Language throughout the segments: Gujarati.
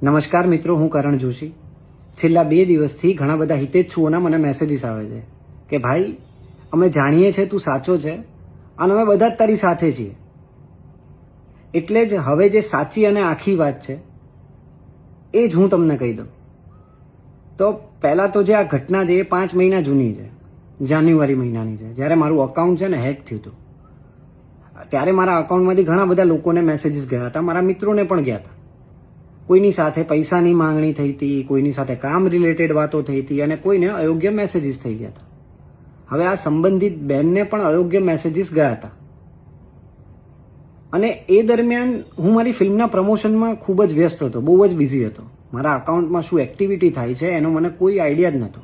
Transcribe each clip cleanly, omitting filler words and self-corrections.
નમસ્કાર મિત્રો, હું કરણ જોશી. છેલ્લા 2 દિવસથી ઘણા બધા હિતેચ્છુઓના મને મેસેજીસ આવે છે કે ભાઈ, અમે જાણીએ છીએ તું સાચો છે અને અમે બધા જ તારી સાથે છીએ. એટલે જ હવે જે સાચી અને આખી વાત છે એ જ હું તમને કહી દઉં. તો પહેલાં તો જે આ ઘટના છે એ 5 મહિના જૂની છે, જાન્યુઆરી મહિનાની છે, જ્યારે મારું અકાઉન્ટ છે ને હેક થયું હતું. ત્યારે મારા અકાઉન્ટમાંથી ઘણા બધા લોકોને મેસેજીસ ગયા હતા, મારા મિત્રોને પણ ગયા હતા. કોઈની સાથે પૈસાની માંગણી થઈ હતી, કોઈની સાથે કામ રિલેટેડ વાતો થઈ હતી અને કોઈને અયોગ્ય મેસેજીસ થઈ ગયા હતા. હવે આ સંબંધિત બેનને પણ અયોગ્ય મેસેજીસ ગયા હતા અને એ દરમિયાન હું મારી ફિલ્મના પ્રમોશનમાં ખૂબ જ વ્યસ્ત હતો, બહુ જ બિઝી હતો. મારા અકાઉન્ટમાં શું એક્ટિવિટી થાય છે એનો મને કોઈ આઈડિયા જ નહોતો.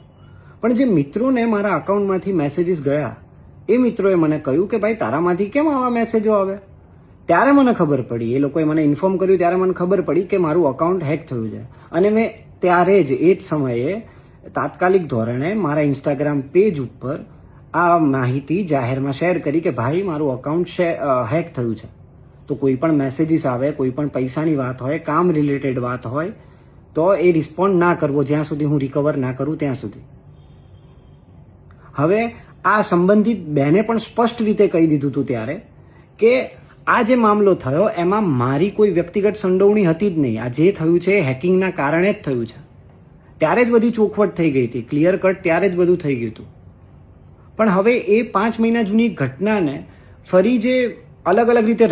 પણ જે મિત્રોને મારા અકાઉન્ટમાંથી મેસેજીસ ગયા એ મિત્રોએ મને કહ્યું કે ભાઈ, તારામાંથી કેમ આવા મેસેજો આવે? ત્યારે મને ખબર પડી, એ લોકોએ મને ઇન્ફોર્મ કર્યું ત્યારે મને ખબર પડી કે મારું અકાઉન્ટ હેક થયું છે. અને મેં ત્યારે જ એ જ સમયે તાત્કાલિક ધોરણે મારા ઇન્સ્ટાગ્રામ પેજ ઉપર આ માહિતી જાહેરમાં શેર કરી કે ભાઈ, મારું અકાઉન્ટ હેક થયું છે. તો કોઈ પણ મેસેજીસ આવે, કોઈ પણ પૈસાની વાત હોય, કામ રિલેટેડ વાત હોય તો એ રિસ્પોન્ડ ના કરવો જ્યાં સુધી હું રિકવર ના કરું ત્યાં સુધી. હવે આ સંબંધિત બેને પણ સ્પષ્ટ રીતે કહી દીધું હતું ત્યારે કે આ જે મામલો થયો એમાં મારી કોઈ વ્યક્તિગત સંડોવણી હતી જ નહીં. આ જે થયું છે એ હેકિંગના કારણે જ થયું છે. ત્યારે જ બધી ચોખવટ થઈ ગઈ હતી, ક્લિયર કટ ત્યારે જ બધું થઈ ગયું હતું. પણ હવે એ 5 મહિના જૂની ઘટનાને ફરી જે અલગ અલગ રીતે